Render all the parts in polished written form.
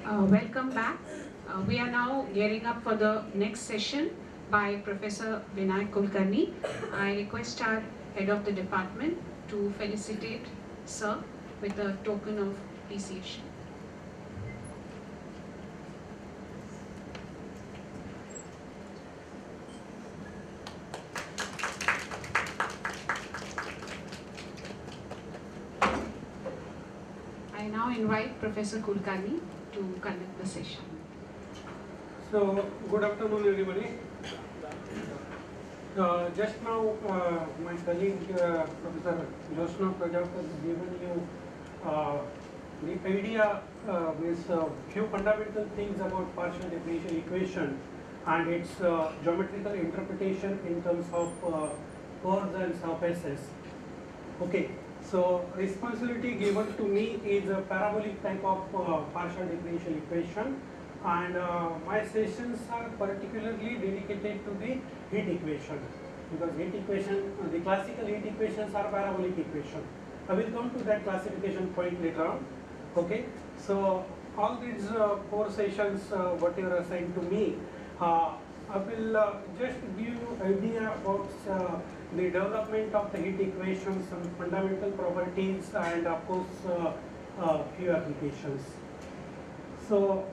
Welcome back. We are now gearing up for the next session by Professor Vinayak Kulkarni. I request our head of the department to felicitate Sir with a token of appreciation. I now invite Professor Kulkarni to conduct the session. So, good afternoon everybody. Just now my colleague Professor Josna Prajapati has given you the idea with few fundamental things about partial differential equation and its geometrical interpretation in terms of curves and surfaces. Okay. So, responsibility given to me is a parabolic type of partial differential equation, and my sessions are particularly dedicated to the heat equation, because heat equation, the classical heat equations are parabolic equation. I will come to that classification point later on. Okay. So, all these 4 sessions what you are assigned to me, I will just give you idea about the development of the heat equation, some fundamental properties, and of course few applications. So,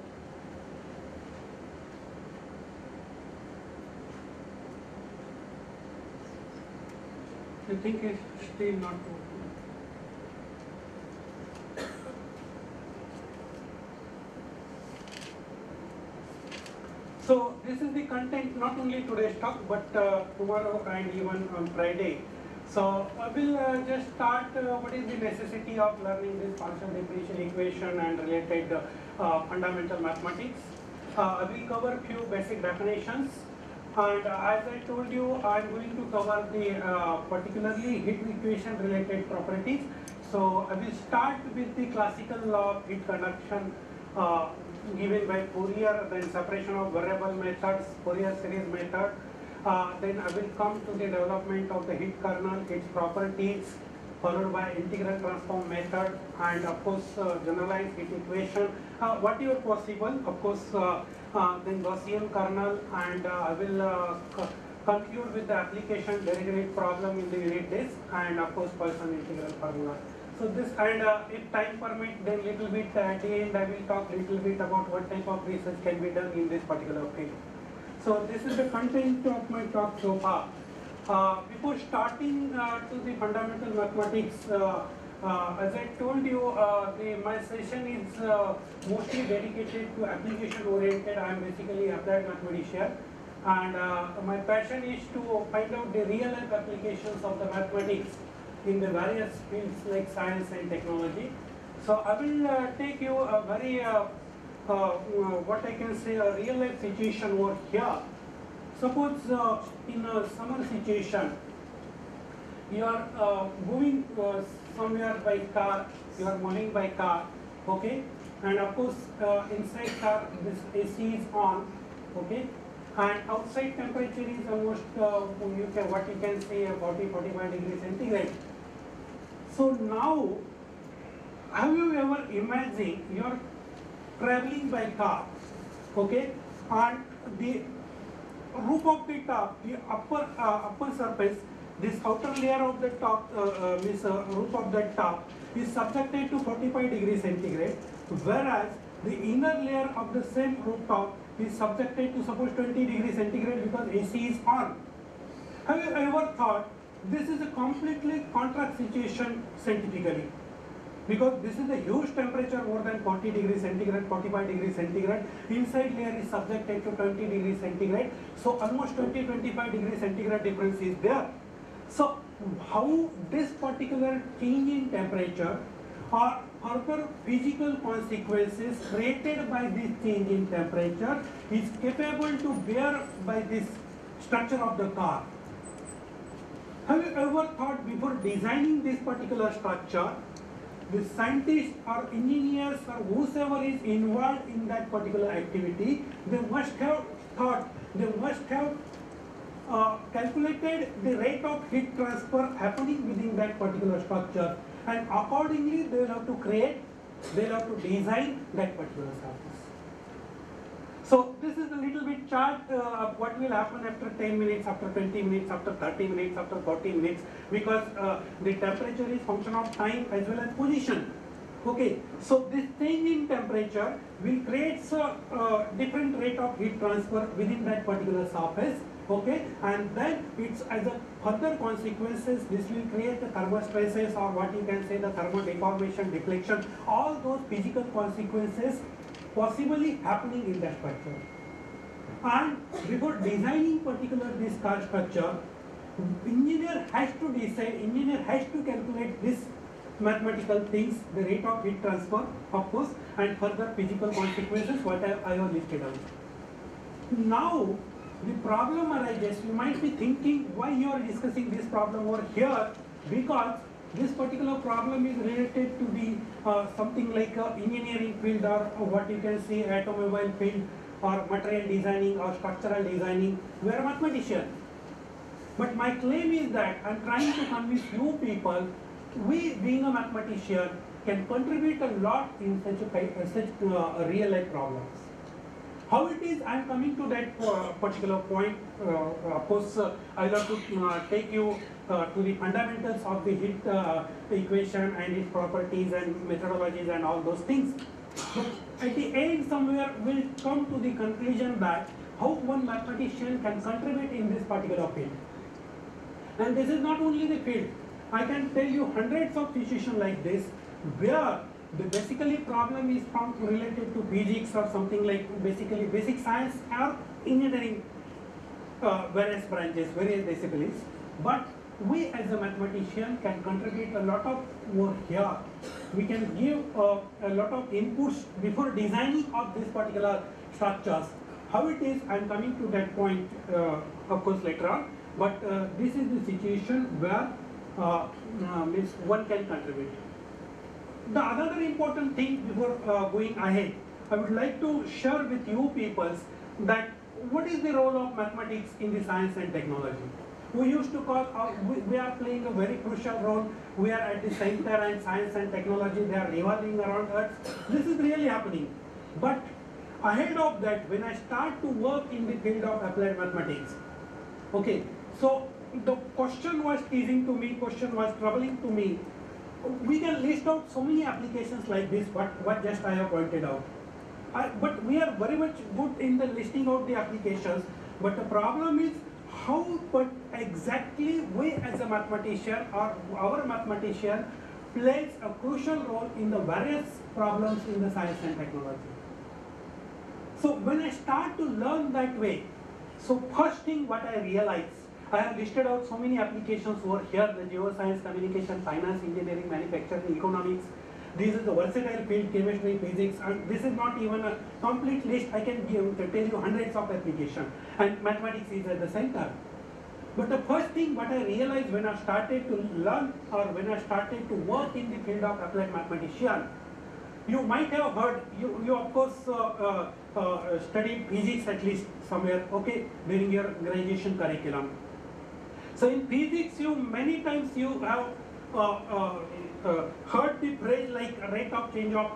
I think it's still not working. So, this is the content not only today's talk but tomorrow and even on Friday. So, I will just start what is the necessity of learning this partial differential equation and related fundamental mathematics. I will cover few basic definitions, and as I told you, I am going to cover the particularly heat equation related properties. So, I will start with the classical law of heat conduction given by Fourier, then separation of variable methods, Fourier series method. Then I will come to the development of the heat kernel, its properties, followed by integral transform method, and of course generalized heat equation. Whatever possible, of course, then Gaussian kernel, and I will conclude with the application derivative problem in the unit days, and of course Poisson integral formula. So this, and if time permit, then little bit at the end I will talk little bit about what type of research can be done in this particular field. So this is the content of my talk so far. Before starting to the fundamental mathematics, as I told you, my session is mostly dedicated to application oriented. I am basically applied mathematician, and my passion is to find out the real life applications of the mathematics in the various fields like science and technology. So I will take you a very, what I can say, a real life situation over here. Suppose in a summer situation, you are going somewhere by car, you are moving by car, okay, and of course inside car this AC is on, okay, and outside temperature is almost what you can say 40-45 degrees centigrade. So now, have you ever imagined you are traveling by car, okay, and the roof of the top, the upper surface, this outer layer of the top, roof of the top is subjected to 45 degrees centigrade, whereas the inner layer of the same rooftop is subjected to suppose 20 degrees centigrade because AC is on. Have you ever thought this is a completely contrast situation scientifically? Because this is a huge temperature, more than 40 degrees centigrade, 45 degrees centigrade, inside layer is subjected to 20 degrees centigrade, so almost 20-25 degrees centigrade difference is there. So how this particular change in temperature or further physical consequences created by this change in temperature is capable to bear by this structure of the car? Have you ever thought before designing this particular structure, the scientists or engineers or whoever is involved in that particular activity, they must have thought, they must have calculated the rate of heat transfer happening within that particular structure, and accordingly they will have to create, they will have to design that particular surface. So this is a little bit chart of what will happen after 10 minutes, after 20 minutes, after 30 minutes, after 40 minutes, because the temperature is function of time as well as position. Okay, so this change in temperature will create a different rate of heat transfer within that particular surface. Okay, and then it's as a further consequences, this will create the thermostresses, or what you can say the thermal deformation, deflection, all those physical consequences possibly happening in that structure. And before designing particular this car structure, engineer has to decide, engineer has to calculate this mathematical things, the rate of heat transfer, of course, and further physical consequences, what I have listed out. Now, the problem arises, you might be thinking why you are discussing this problem over here, because this particular problem is related to the something like engineering field, or what you can say automobile field, or material designing, or structural designing. We are a mathematician. But my claim is that I am trying to convince you people, we being a mathematician can contribute a lot in such real life problems. How it is, I am coming to that particular point. Of course, I will have to take you to the fundamentals of the heat equation and its properties and methodologies and all those things. But at the end, somewhere we'll come to the conclusion that how one mathematician can contribute in this particular field. And this is not only the field. I can tell you hundreds of situations like this, where the basically problem is from related to physics or something like basically basic science or engineering, various branches, various disciplines. But we as a mathematician can contribute a lot of more here. We can give a lot of inputs before designing of this particular structures. How it is, I am coming to that point of course later on. But this is the situation where means one can contribute. The another important thing before going ahead, I would like to share with you people that what is the role of mathematics in the science and technology. We used to call, we are playing a very crucial role. We are at the center, and science and technology, they are revolving around us. This is really happening. But ahead of that, when I start to work in the field of applied mathematics, okay, so the question was teasing to me, question was troubling to me. We can list out so many applications like this, what just I have pointed out. But we are very much good in the listing out the applications, but the problem is how but exactly we as a mathematician or our mathematician plays a crucial role in the various problems in the science and technology. So when I start to learn that way, so first thing what I realize, I have listed out so many applications over here, the geoscience, communication, finance, engineering, manufacturing, economics. This is the versatile field, chemistry, physics, and this is not even a complete list. I can tell you hundreds of applications, and mathematics is at the center. But the first thing what I realized when I started to learn, or when I started to work in the field of applied mathematician, you might have heard, you of course studied physics at least somewhere, okay, during your graduation curriculum. So in physics, many times you have heard the phrase like rate of change of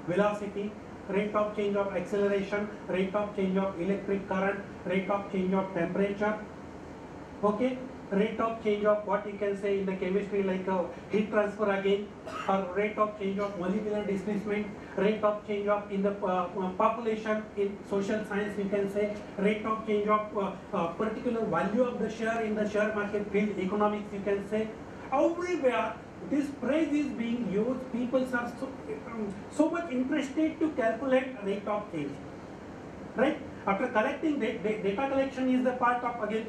velocity, rate of change of acceleration, rate of change of electric current, rate of change of temperature, okay, rate of change of what you can say in the chemistry like heat transfer again, or rate of change of molecular displacement, rate of change of in the population. In social science you can say rate of change of particular value of the share in the share market field. Economics you can say. Everywhere this phrase is being used, people are so much interested to calculate rate of change, right? After collecting data collection is the part of again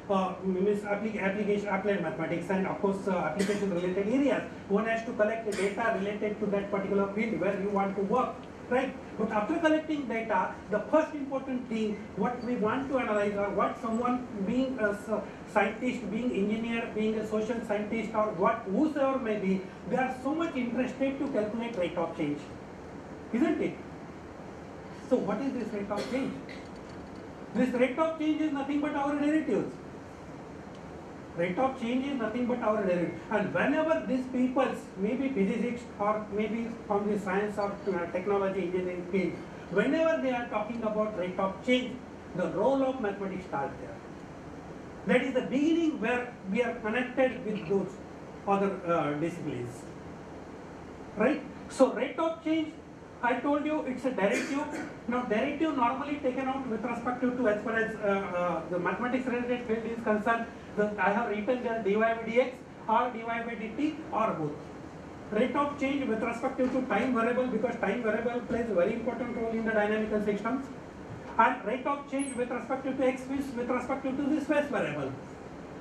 application applied mathematics, and of course application related areas. One has to collect the data related to that particular field where you want to work, right? But after collecting data, the first important thing what we want to analyze, or what someone being a scientist, being engineer, being a social scientist, or whosoever may be, they are so much interested to calculate rate of change, isn't it? So what is this rate of change? This rate of change is nothing but our derivatives. Rate of change is nothing but our derivatives. And whenever these peoples, maybe physicists or maybe from the science or technology engineering field, whenever they are talking about rate of change, the role of mathematics starts there. That is the beginning where we are connected with those other disciplines, right? So rate of change, I told you it's a derivative. Now derivative normally taken out with respect to as far as the mathematics related field is concerned. I have written there dy by dx or dy by dt or both. Rate of change with respect to time variable, because time variable plays a very important role in the dynamical systems, and rate of change with respect to x with respect to the space variable.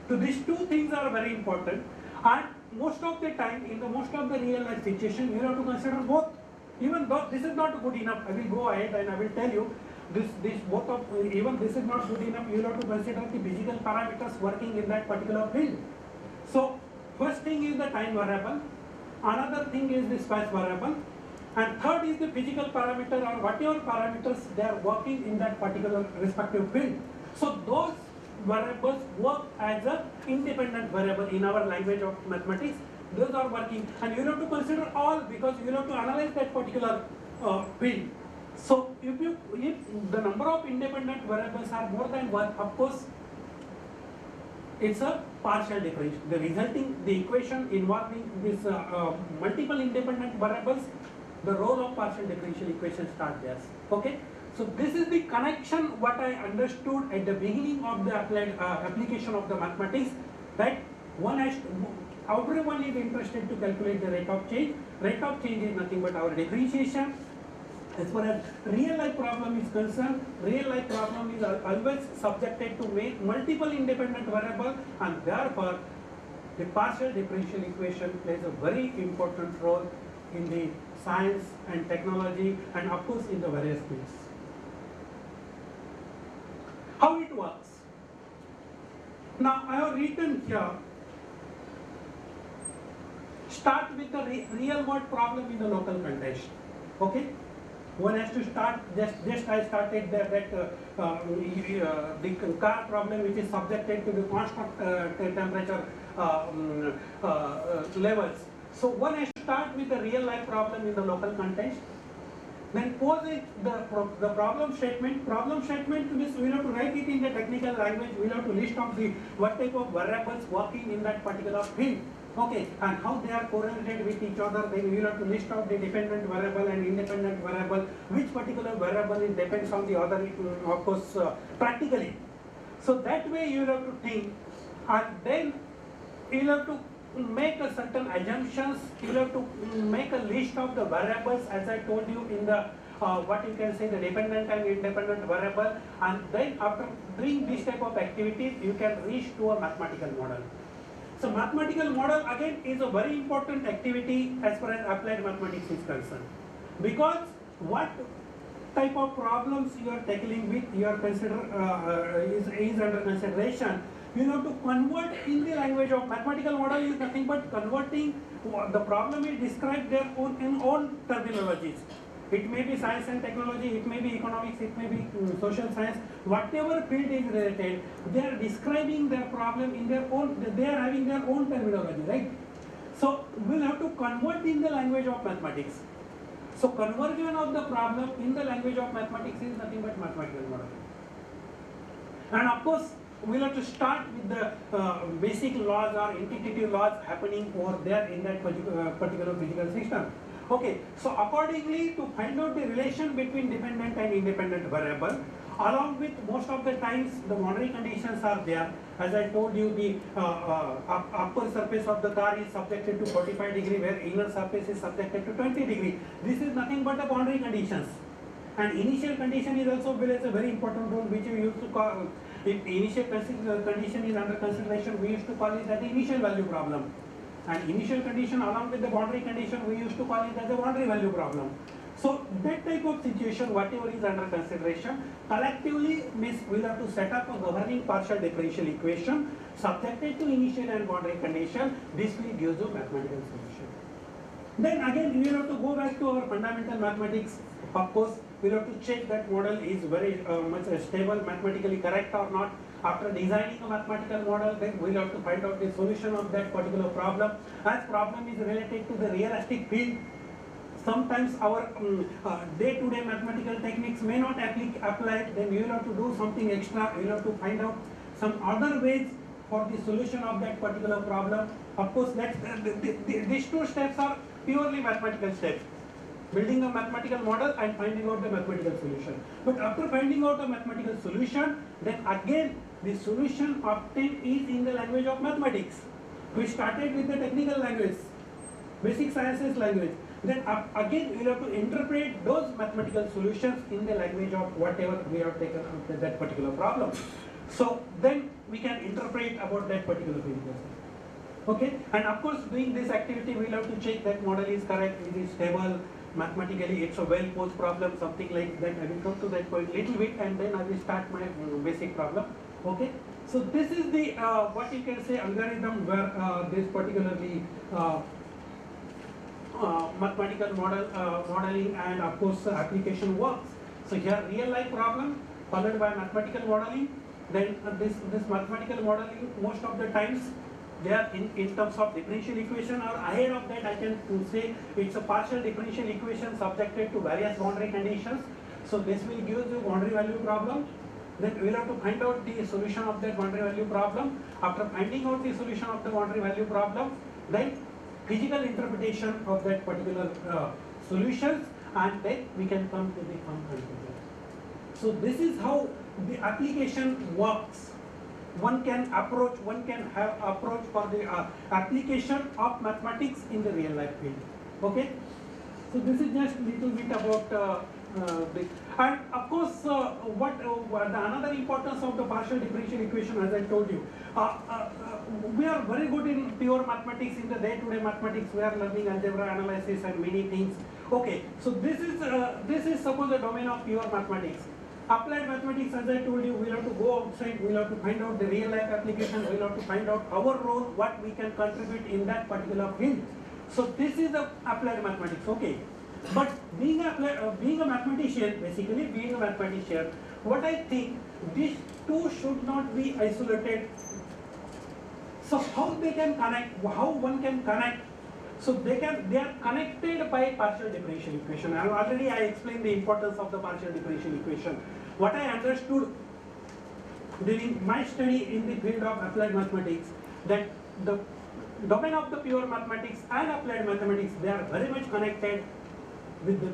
So these two things are very important, and most of the time in the most of the real life situation you have to consider both. Even though this is not good enough, I will go ahead and I will tell you even this is not good enough, you have to consider the physical parameters working in that particular field. So first thing is the time variable, another thing is the space variable, and third is the physical parameter or whatever parameters they are working in that particular respective field. So those variables work as an independent variable in our language of mathematics. Those are working, and you have to consider all, because you have to analyze that particular field. So if the number of independent variables are more than one, of course it's a partial differential. The equation involving this multiple independent variables, the role of partial differential equation starts there. Okay, so this is the connection what I understood at the beginning of the application of the mathematics, that everyone is interested to calculate the rate of change. Rate of change is nothing but our differentiation. As far as real life problem is concerned, real life problem is always subjected to multiple independent variables, and therefore the partial differential equation plays a very important role in the science and technology, and of course in the various fields. How it works? Now I have written here, start with the real world problem in the local context. Okay, one has to start, just I started the car problem, which is subjected to the constant temperature levels. So one has to start with the real life problem in the local context. Then pose the problem statement. Problem statement means we have to write it in the technical language. We have to list out what type of variables working in that particular field. Okay, and how they are correlated with each other. Then we have to list out the dependent variable and independent variable. Which particular variable depends on the other, of course, practically. So that way you have to think, and then you have to make a certain assumptions. You have to make a list of the variables, as I told you in the what you can say, the dependent and independent variable, and then after doing this type of activities you can reach to a mathematical model. So mathematical model again is a very important activity as far as applied mathematics is concerned, because what type of problems you are tackling with, you are is under consideration. You have to convert in the language of mathematical model is nothing but converting the problem is described their own terminologies. It may be science and technology, it may be economics, it may be social science, whatever field is related, they are describing their problem in their own, they are having their own terminology, right? So we'll have to convert in the language of mathematics. So conversion of the problem in the language of mathematics is nothing but mathematical model. And of course, we'll have to start with the basic laws or intuitive laws happening over there in that particular physical system. Okay, so accordingly, to find out the relation between dependent and independent variable, along with most of the times the boundary conditions are there. As I told you, the upper surface of the car is subjected to 45 degree, where inner surface is subjected to 20 degree. This is nothing but the boundary conditions. And initial condition is also plays a very important role, which we used to call, if initial condition is under consideration, we used to call it as the initial value problem. And initial condition along with the boundary condition, we used to call it as a boundary value problem. So that type of situation, whatever is under consideration, collectively means we'll have to set up a governing partial differential equation subjected to initial and boundary condition. This will give you mathematical solution. Then again, we have to go back to our fundamental mathematics. Of course, we have to check that model is very much stable, mathematically correct or not. After designing a mathematical model, then we'll have to find out the solution of that particular problem. As problem is related to the realistic field, sometimes our day-to-day mathematical techniques may not apply, then you will have to do something extra, you will have to find out some other ways for the solution of that particular problem. Of course, these two steps are purely mathematical steps. Building a mathematical model and finding out the mathematical solution. But after finding out a mathematical solution, then again the solution obtained is in the language of mathematics. We started with the technical language, basic sciences language. Then again we will have to interpret those mathematical solutions in the language of whatever we have taken up that particular problem. So then we can interpret about that particular thing. Okay, and of course doing this activity we will have to check that model is correct, it is stable, mathematically it's a well posed problem, something like that. I will come to that point little bit and then I will start my basic problem. Okay, so this is the what you can say algorithm where this particularly mathematical modeling and of course application works. So here real life problem followed by mathematical modeling. Then this mathematical modeling most of the times they are in terms of differential equation, or ahead of that I can say it's a partial differential equation subjected to various boundary conditions. So this will give you boundary value problem. Then we will have to find out the solution of that boundary value problem. After finding out the solution of the boundary value problem, then physical interpretation of that particular solutions, and then we can come to the conclusion. So this is how the application works. One can have approach for the application of mathematics in the real life field. Okay, so this is just little bit about this. And of course the another importance of the partial differential equation, as I told you, we are very good in pure mathematics. In the day-to-day mathematics we are learning algebra analysis and many things. Okay, so this is suppose the domain of pure mathematics. Applied mathematics, as I told you, we will have to go outside, we will have to find out the real life application, we will have to find out our role, what we can contribute in that particular field. So this is the applied mathematics, okay. But being a mathematician, basically being a mathematician, what I think, these two should not be isolated. So how they can connect, how one can connect? So they are connected by partial differential equation. And already I explained the importance of the partial differential equation. What I understood during my study in the field of applied mathematics, that the domain of the pure mathematics and applied mathematics, they are very much connected with the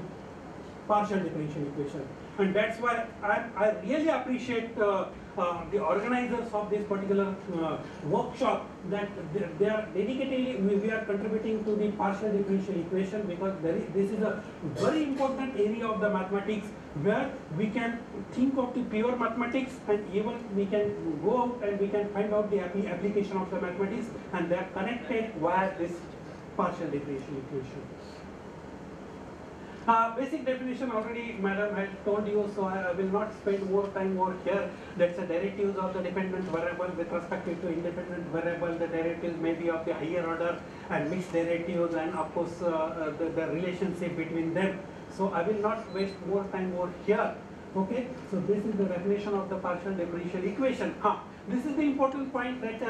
partial differential equation. And that's why I really appreciate the organizers of this particular workshop, that they are dedicatedly, we are contributing to the partial differential equation, because this is a very important area of the mathematics where we can think of the pure mathematics, and even we can go out and we can find out the application of the mathematics, and they are connected via this partial differential equation. Basic definition already Madam had told you, so I will not spend more time over here. That's the derivatives of the dependent variable with respect to independent variable. The derivatives may be of the higher order and mixed derivatives, and of course the relationship between them. So I will not waste more time over here. Okay, so this is the definition of the partial differential equation. This is the important point that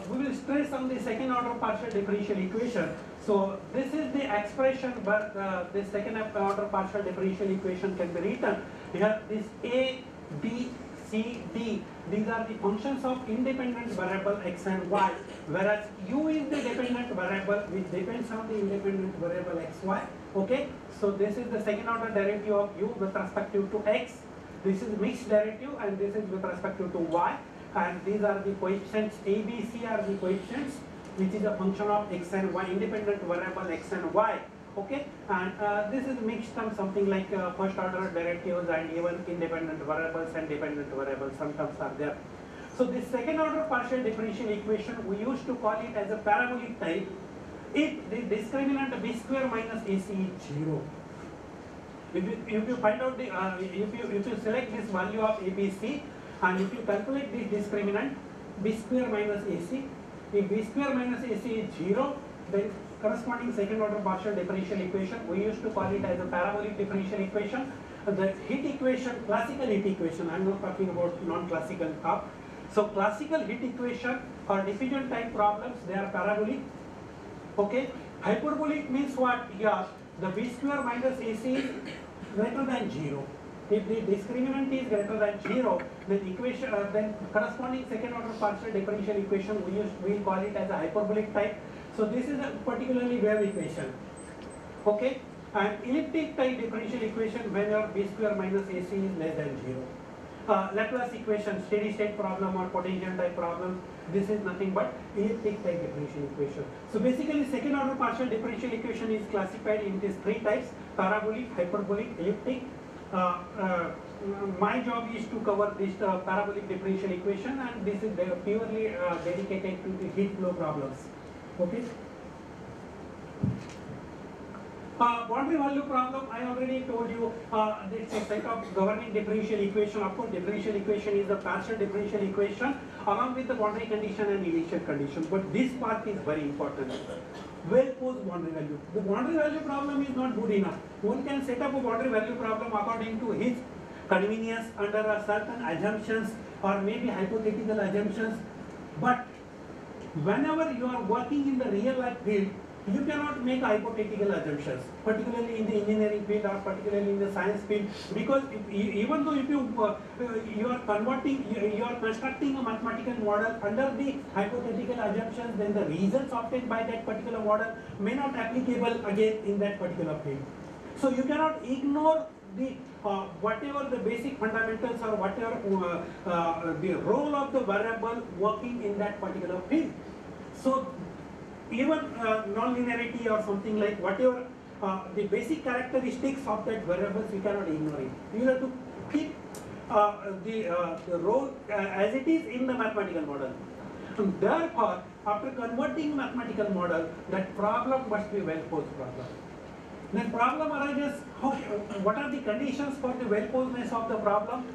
we will stress on the second order partial differential equation. So this is the expression where this second order partial differential equation can be written. Here this A, B, C, D, these are the functions of independent variable x and y, whereas u is the dependent variable which depends on the independent variable x, y. Okay, so this is the second order derivative of u with respect to x. This is mixed derivative, and this is with respect to y, and these are the coefficients. A, B, C are the coefficients which is a function of x and y, independent variable x and y. Okay, and this is mixed term, something like first order derivatives and even independent variables and dependent variables, some terms are there. So this second order partial differential equation, we used to call it as a parabolic type if the discriminant b square minus ac is 0. If you find out the if you select this value of ABC, and if you calculate this discriminant b square minus AC, if b square minus AC is 0, then corresponding second order partial differential equation, we used to call it as a parabolic differential equation. The heat equation, classical heat equation, I am not talking about non-classical stuff. So classical heat equation or diffusion type problems, they are parabolic. Okay, Hyperbolic means what? Yeah, the b square minus ac is greater than 0. If the discriminant is greater than 0, then equation, then corresponding second order partial differential equation we will call it as a hyperbolic type. So this is a particularly wave equation. Okay, and elliptic type differential equation when your b square minus ac is less than 0. Laplace equation, steady state problem or potential type problem, this is nothing but elliptic type differential equation. So basically second order partial differential equation is classified into three types: parabolic, hyperbolic, elliptic. My job is to cover this parabolic differential equation, and this is purely dedicated to the heat flow problems. Okay. Boundary value problem, I already told you, it's a set of governing differential equation. Of course, differential equation is the partial differential equation along with the boundary condition and initial condition. But this part is very important. Well-posed boundary value. The boundary value problem is not good enough. One can set up a boundary value problem according to his convenience under a certain assumptions or maybe hypothetical assumptions. But whenever you are working in the real life field, you cannot make hypothetical assumptions, particularly in the engineering field or particularly in the science field, because even though if you are converting, you are constructing a mathematical model under the hypothetical assumptions, then the results obtained by that particular model may not applicable again in that particular field. So you cannot ignore the whatever the basic fundamentals or whatever the role of the variable working in that particular field. So even non-linearity or something like whatever the basic characteristics of that variables, we cannot ignore it. You have to keep the role as it is in the mathematical model. And therefore, after converting mathematical model, that problem must be well-posed problem. Then problem arises, what are the conditions for the well-posedness of the problem?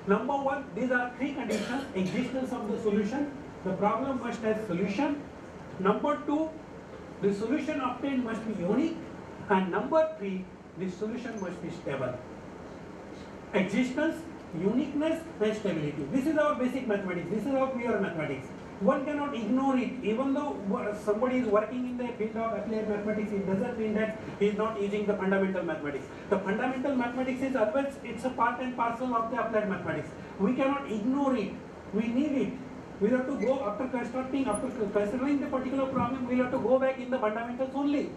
Number one, these are three conditions: existence of the solution, the problem must have solution. Number two, the solution obtained must be unique, and number three, the solution must be stable. Existence, uniqueness, and stability. This is our basic mathematics. This is our pure mathematics. One cannot ignore it. Even though somebody is working in the field of applied mathematics, it doesn't mean that he is not using the fundamental mathematics. The fundamental mathematics is always, it's a part and parcel of the applied mathematics. We cannot ignore it. We need it. We have to go after considering the particular problem, we have to go back in the fundamentals only.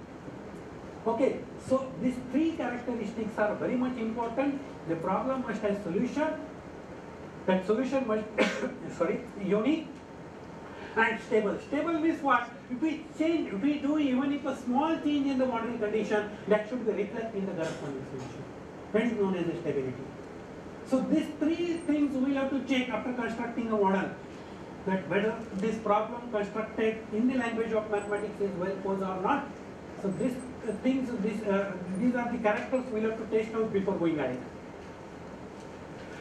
Okay, so these three characteristics are very much important. The problem must have solution. That solution must unique and stable. Stable means what? If we change, if we do even if a small change in the boundary condition, that should be reflected in the corresponding solution. That is known as stability. So these three things we have to check after constructing a model, that whether this problem constructed in the language of mathematics is well posed or not. So these things, these are the characters we have to test out before going ahead.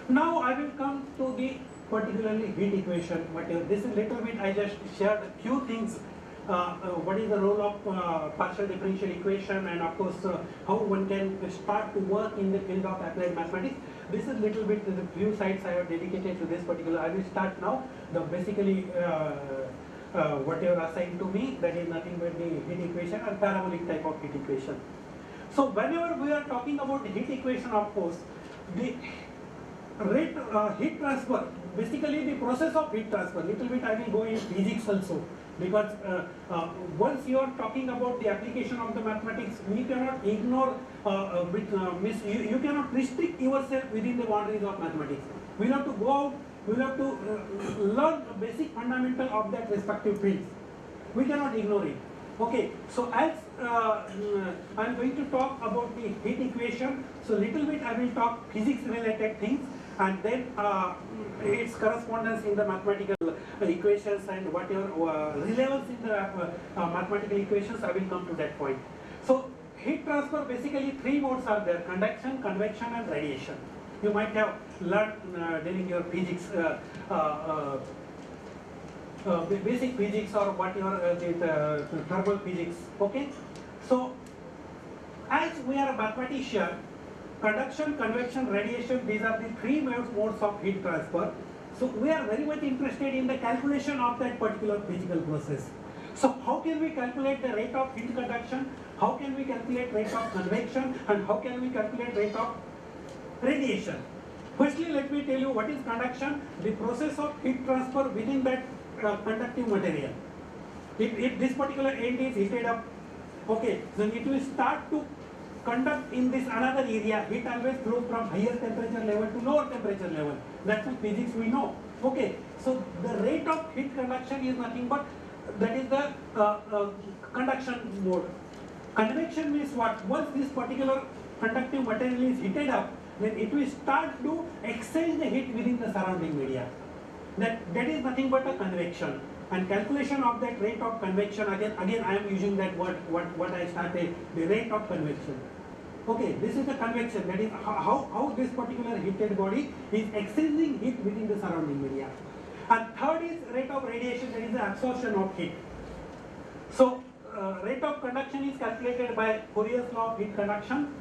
Now I will come to the particularly heat equation. But this is little bit, I just shared a few things. What is the role of partial differential equation, and of course how one can start to work in the field of applied mathematics. This is little bit the few sites I have dedicated to this particular. I will start now. The basically whatever assigned to me, that is nothing but the heat equation and parabolic type of heat equation. So whenever we are talking about the heat equation, of course, the rate heat transfer, basically the process of heat transfer, little bit I will go in physics also, because once you are talking about the application of the mathematics, we cannot ignore, you cannot restrict yourself within the boundaries of mathematics. We have to go out, we have to learn the basic fundamental of that respective fields. We cannot ignore it. Okay, so as I am going to talk about the heat equation, so little bit I will talk physics related things, and then its correspondence in the mathematical equations and whatever relevance in the mathematical equations, I will come to that point. So heat transfer, basically three modes are there: conduction, convection and radiation. You might have learned during your physics, basic physics or whatever the thermal physics. Okay, so as we are a mathematician, conduction, convection, radiation, these are the three modes of heat transfer. So we are very much interested in the calculation of that particular physical process. So how can we calculate the rate of heat conduction? How can we calculate rate of convection? And how can we calculate rate of radiation? Firstly, let me tell you what is conduction. The process of heat transfer within that conductive material. If this particular end is heated up, okay, then it will start to conduct in this another area. Heat always flows from higher temperature level to lower temperature level. That's what physics we know. Okay, so the rate of heat conduction is nothing but that is the conduction mode. Convection means what? Once this particular conductive material is heated up, then it will start to exchange the heat within the surrounding media. That is nothing but a convection. And calculation of that rate of convection, again I am using that word what I started, the rate of convection. Okay, this is the convection, that is how this particular heated body is exchanging heat within the surrounding media. And third is rate of radiation, that is the absorption of heat. So rate of conduction is calculated by Fourier's law of heat conduction.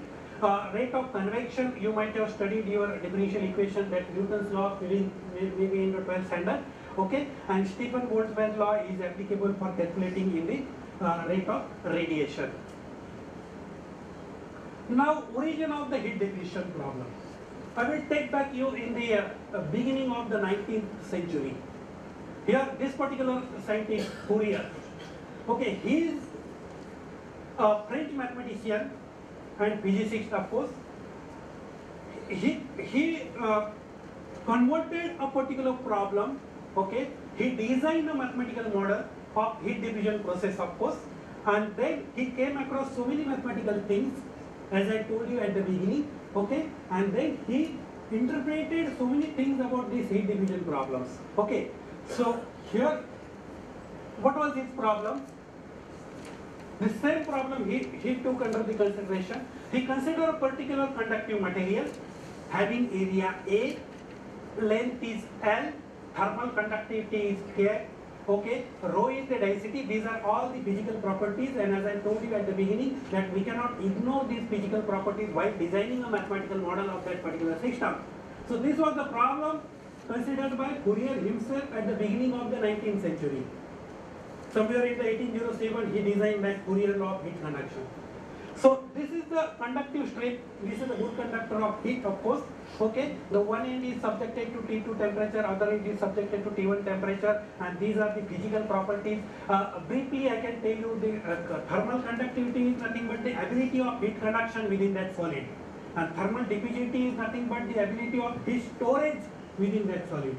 Rate of convection, you might have studied your differential equation, that Newton's law maybe in the 12th standard. Okay, and Stephen Boltzmann's law is applicable for calculating in the rate of radiation. Now, origin of the heat depletion problem. I will take back you in the beginning of the 19th century. Here, this particular scientist, Fourier, okay, he is a French mathematician and physicist, of course. He converted a particular problem. Okay, he designed a mathematical model of heat diffusion process, of course, and then he came across so many mathematical things, as I told you at the beginning. Okay, and then he interpreted so many things about these heat diffusion problems. Okay, so here, what was his problem? The same problem he took under the consideration. He considered a particular conductive material having area A, length is L, thermal conductivity is K, okay, rho is the density. These are all the physical properties, and as I told you at the beginning that we cannot ignore these physical properties while designing a mathematical model of that particular system. So this was the problem considered by Fourier himself at the beginning of the 19th century. Somewhere in the 1807 he designed that Fourier law of heat conduction. So this is the conductive strip. This is the good conductor of heat, of course. Okay, the one end is subjected to T2 temperature, other end is subjected to T1 temperature, and these are the physical properties. Briefly, I can tell you the thermal conductivity is nothing but the ability of heat conduction within that solid, and thermal diffusivity is nothing but the ability of heat storage within that solid.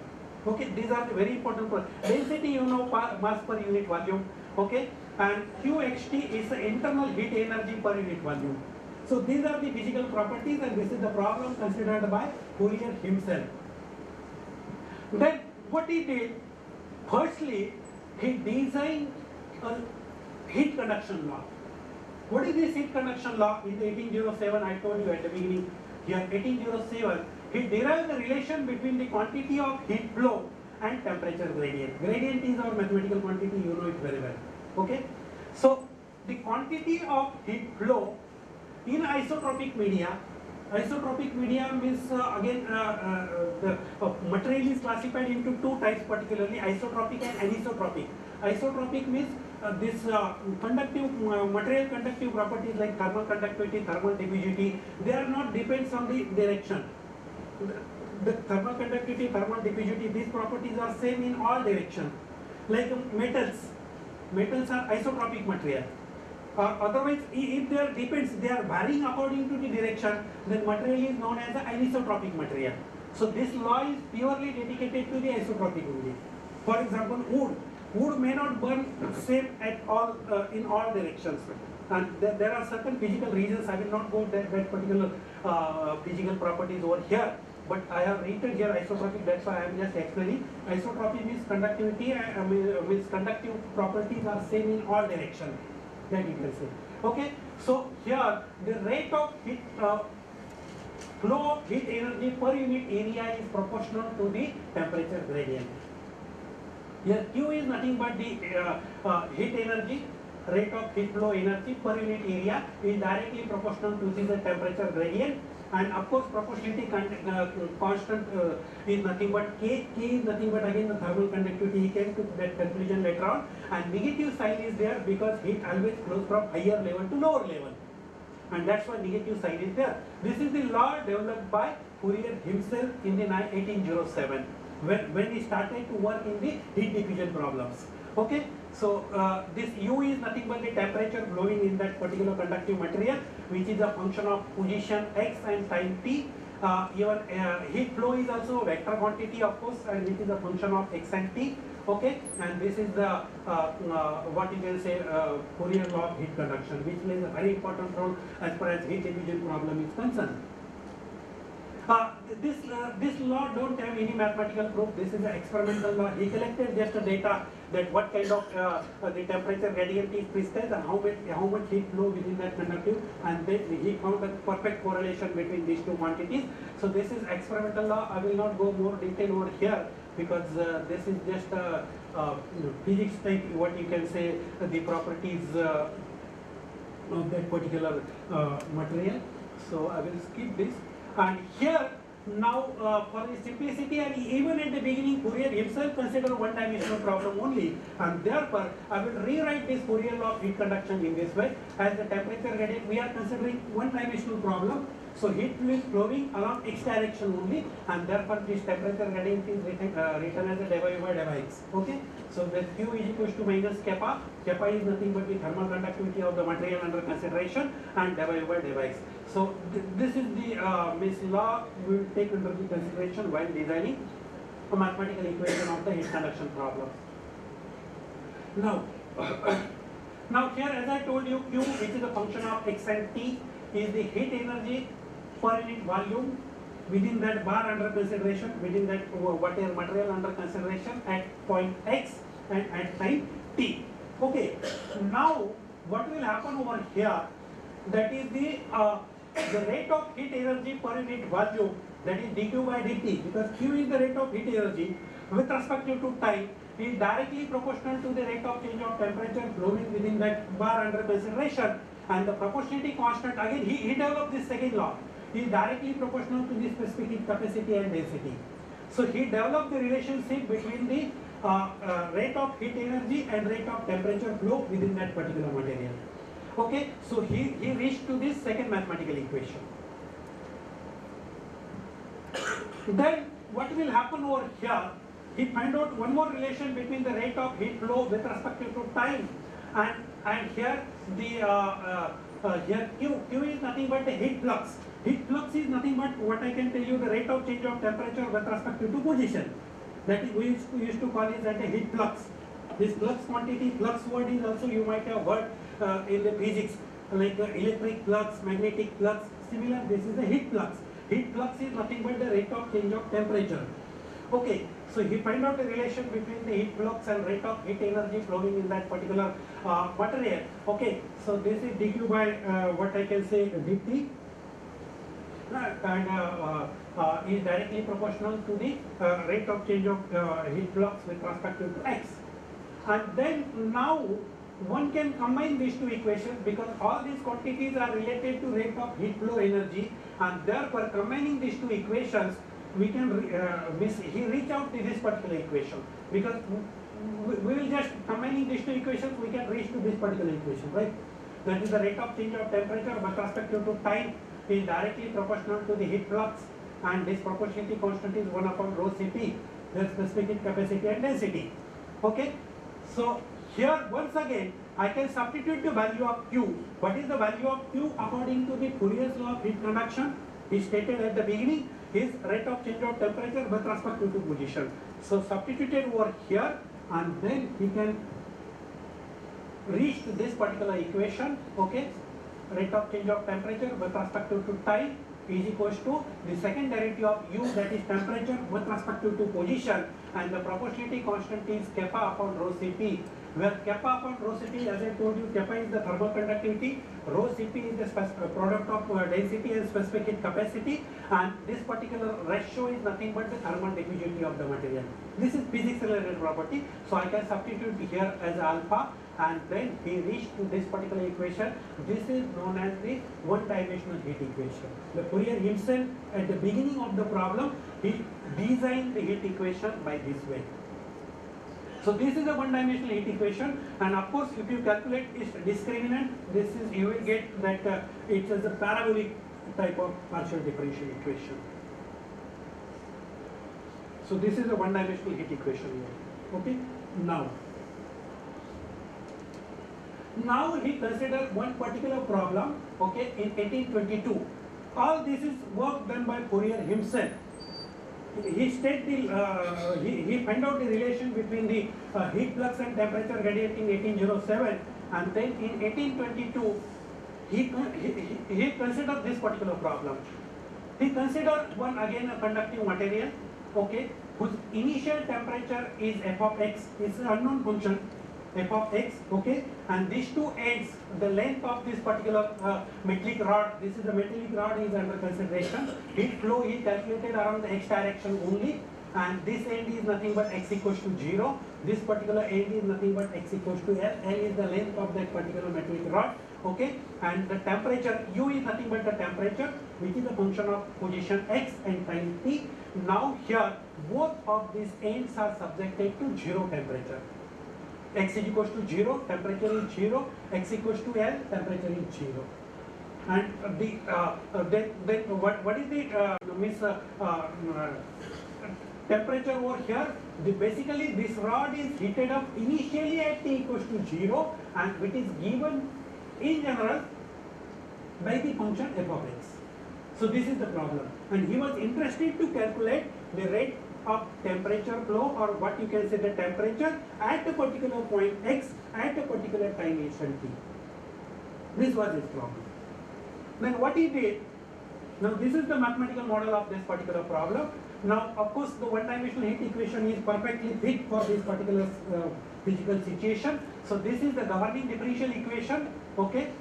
Okay, these are the very important. Density, you know, mass per unit volume. Okay, and QXT is the internal heat energy per unit volume. So these are the physical properties, and this is the problem considered by Fourier himself. Then what he did, firstly, he designed a heat conduction law. What is this heat conduction law? In the 1807, I told you at the beginning, here 1807, he derived the relation between the quantity of heat flow and temperature gradient. Gradient is our mathematical quantity, you know it very well. Okay, so the quantity of heat flow in isotropic media. Isotropic media means the material is classified into two types, particularly isotropic and anisotropic. Isotropic means this conductive material conductive properties like thermal conductivity, thermal diffusivity, they are not depends on the direction. The thermal conductivity, thermal diffusivity, these properties are same in all directions. Like metals are isotropic material. Otherwise, if they are depends, they are varying according to the direction, then material is known as the anisotropic material. So this law is purely dedicated to the isotropic only. For example, wood may not burn same at all in all directions, and there are certain physical reasons. I will not go that particular physical properties over here, but I have written here isotropic. That's why I am just explaining. Isotropic means conductivity, means conductive properties are same in all directions. That you can say. Okay, so here the rate of heat flow of heat energy per unit area is proportional to the temperature gradient. Here Q is nothing but the heat energy, rate of heat flow energy per unit area is directly proportional to the temperature gradient, And of course proportionality constant is nothing but K. K is nothing but again the thermal conductivity. He came to that conclusion later on. And negative sign is there because heat always flows from higher level to lower level. And that's why negative sign is there. This is the law developed by Fourier himself in the 1807 when he started to work in the heat diffusion problems. Okay, so this U is nothing but the temperature flowing in that particular conductive material, which is a function of position x and time t. Even heat flow is also a vector quantity, of course, and which is a function of x and t. Okay, and this is the what you can say Fourier law of heat conduction, which plays a very important role as far as heat diffusion problem is concerned. This law don't have any mathematical proof. This is an experimental law. He collected just the data that what kind of the temperature gradient is precise and how much heat flow within that conductive, and then he found a perfect correlation between these two quantities. So this is experimental law. I will not go more detail over here because this is just physics type, what you can say, the properties of that particular material. So I will skip this. And here now for the simplicity, and even at the beginning Fourier himself considered one-dimensional problem only, and therefore I will rewrite this Fourier law of heat conduction in this way. As the temperature gradient, we are considering one-dimensional problem, so heat is flowing along x direction only, and therefore this temperature gradient is written as a dy by dy x. Okay, so that Q is equals to minus kappa. Kappa is nothing but the thermal conductivity of the material under consideration, and dy by dy x. So this is the this law we will take under the consideration while designing a mathematical equation of the heat conduction problem. Now, now here, as I told you, Q, which is a function of x and t, is the heat energy per unit volume within that bar under consideration, within that whatever material under consideration at point x and at time t. Okay, now what will happen over here, that is the rate of heat energy per unit volume, that is dq by dt, because Q is the rate of heat energy with respect to time, is directly proportional to the rate of change of temperature flowing within that bar under consideration, and the proportionality constant, again he developed this second law, is directly proportional to the specific heat capacity and density. So he developed the relationship between the rate of heat energy and rate of temperature flow within that particular material. Okay, so he reached to this second mathematical equation. Then what will happen over here, he find out one more relation between the rate of heat flow with respect to time, and here the here Q is nothing but the heat flux. Heat flux is nothing but what I can tell you, the rate of change of temperature with respect to position. That is, we used to call it as a heat flux. This flux quantity, flux word is also you might have heard in the physics, like electric flux, magnetic flux. Similar, this is the heat flux. Heat flux is nothing but the rate of change of temperature. Okay, so he find out the relation between the heat flux and rate of heat energy flowing in that particular material. Okay, so this is dq by what I can say dt, and is directly proportional to the rate of change of heat flux with respect to x. And then now one can combine these two equations because all these quantities are related to rate of heat flow energy, and therefore combining these two equations we can he reach out to this particular equation, because we will just combining these two equations we can reach to this particular equation, right? That is the rate of change of temperature with respect to time is directly proportional to the heat flux, and this proportionality constant is 1 upon rho Cp, the specific heat capacity and density. Okay, so here once again I can substitute the value of Q. What is the value of Q according to the Fourier's law of heat conduction? He stated at the beginning his rate of change of temperature with respect to position. So substituted over here, and then he can reach to this particular equation. Okay, rate of change of temperature with respect to time is equals to the second derivative of U, that is temperature with respect to position, and the proportionality constant is kappa upon rho Cp, where kappa upon rho Cp, as I told you, kappa is the thermal conductivity, rho Cp is the product of density and specific heat capacity, and this particular ratio is nothing but the thermal diffusivity of the material. This is physics related property, so I can substitute here as alpha, and then he reached to this particular equation. This is known as the one-dimensional heat equation. The Fourier himself, at the beginning of the problem, he designed the heat equation by this way. So this is a one-dimensional heat equation, and of course, if you calculate its discriminant, this is, you will get that it is a parabolic type of partial differential equation. So this is a one-dimensional heat equation here. Okay. Now he considered one particular problem. Okay, in 1822. All this is work done by Fourier himself. He found out the relation between the heat flux and temperature gradient in 1807, and then in 1822 he considered this particular problem. He considered one again a conducting material, okay, whose initial temperature is f of x, is an unknown function f of x, okay, and these two ends, the length of this particular metallic rod, this is the metallic rod is under consideration. Heat flow is calculated around the x direction only, and this end is nothing but x equals to 0. This particular end is nothing but x equals to L. L is the length of that particular metallic rod, okay, and the temperature U is nothing but the temperature, which is a function of position x and time t. Now here both of these ends are subjected to 0 temperature. X is equals to 0, temperature is 0, x equals to L, temperature is 0. And then what is the temperature over here? Basically this rod is heated up initially at t equals to 0, and it is given in general by the function f of x. So this is the problem, and he was interested to calculate the rate of temperature flow, or what you can say the temperature at a particular point x at a particular time instant t. This was his problem. Then what he did, now this is the mathematical model of this particular problem. Now of course the one-dimensional heat equation is perfectly fit for this particular physical situation. So this is the governing differential equation, okay.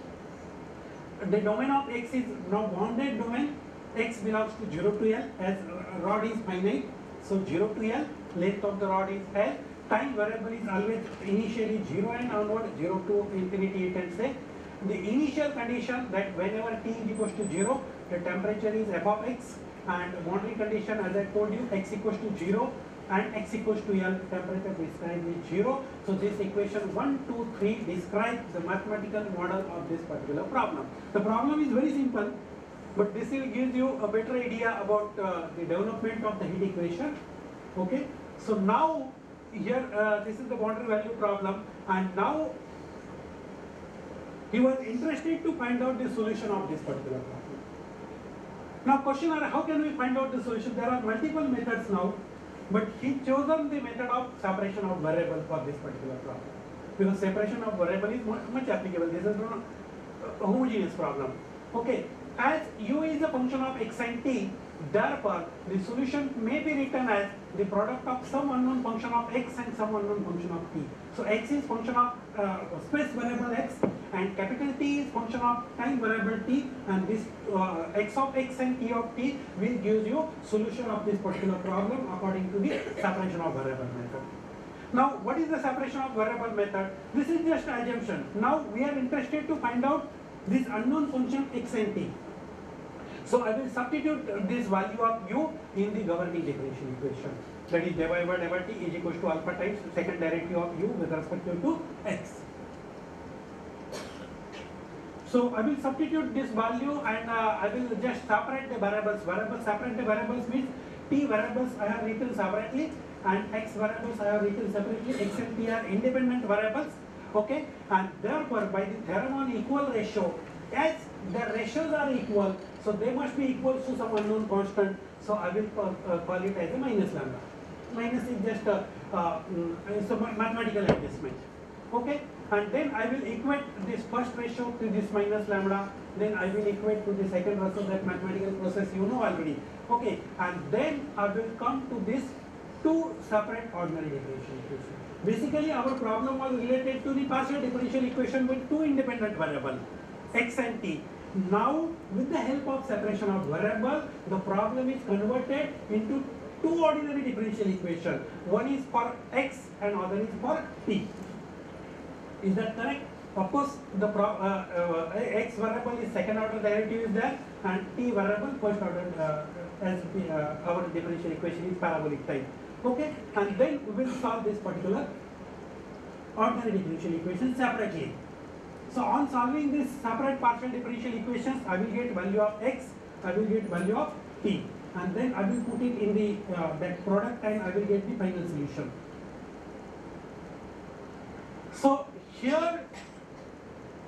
The domain of x is now bounded domain, x belongs to 0 to L as rod is finite. So 0 to L, length of the rod is L, time variable is always initially 0 and onward, 0 to infinity you can say. The initial condition that whenever t is equals to 0, the temperature is f of x, and boundary condition as I told you, x equals to 0 and x equals to L, temperature described is 0. So this equation 1, 2, 3 describes the mathematical model of this particular problem. The problem is very simple, but this will give you a better idea about the development of the heat equation. Okay, so now here this is the boundary value problem, and now he was interested to find out the solution of this particular problem. Now question are, how can we find out the solution? There are multiple methods now, but he chosen the method of separation of variable for this particular problem, because separation of variable is much applicable. This is not a homogeneous problem. Okay. As u is a function of x and t, therefore the solution may be written as the product of some unknown function of x and some unknown function of t. So x is function of space variable x, and capital T is function of time variable t, and this x of x and t of t will give you solution of this particular problem according to the separation of variable method. Now what is the separation of variable method? This is just assumption. Now we are interested to find out this unknown function x and t. So I will substitute this value of u in the governing differential equation. That is dy by dt is equals to alpha times second derivative of u with respect to x. So I will substitute this value, and I will just separate the variables. Separate the variables means t variables I have written separately, and x variables I have written separately. X and t are independent variables. Okay, and therefore by the theorem on equal ratio, as the ratios are equal, so they must be equal to some unknown constant. So I will call it as a minus lambda. Minus is just a mathematical adjustment. Okay, and then I will equate this first ratio to this minus lambda. Then I will equate to the second ratio. That mathematical process you know already. Okay, and then I will come to this two separate ordinary differential equations. Basically, our problem was related to the partial differential equation with two independent variables, x and t. Now, with the help of separation of variable, the problem is converted into two ordinary differential equations. One is for x and other is for t. Is that correct? Of course, the x variable is second order derivative is there, and t variable first order as our differential equation is parabolic type. Okay, and then we will solve this particular ordinary differential equation separately. So on solving this separate partial differential equations, I will get value of x, I will get value of t, and then I will put it in the that product and I will get the final solution. So here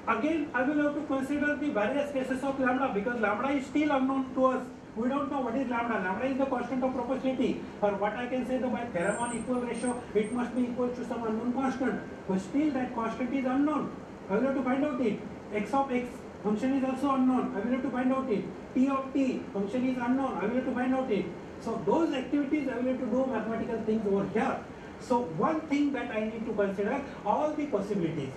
again I will have to consider the various cases of lambda, because lambda is still unknown to us. We don't know what is lambda. Lambda is the constant of proportionality, or what I can say that by theorem on equal ratio it must be equal to some unknown constant, but still that constant is unknown. I will have to find out it. X of x function is also unknown. I will have to find out it. T of t function is unknown. I will have to find out it. So those activities I will have to do mathematical things over here. So one thing that I need to consider all the possibilities.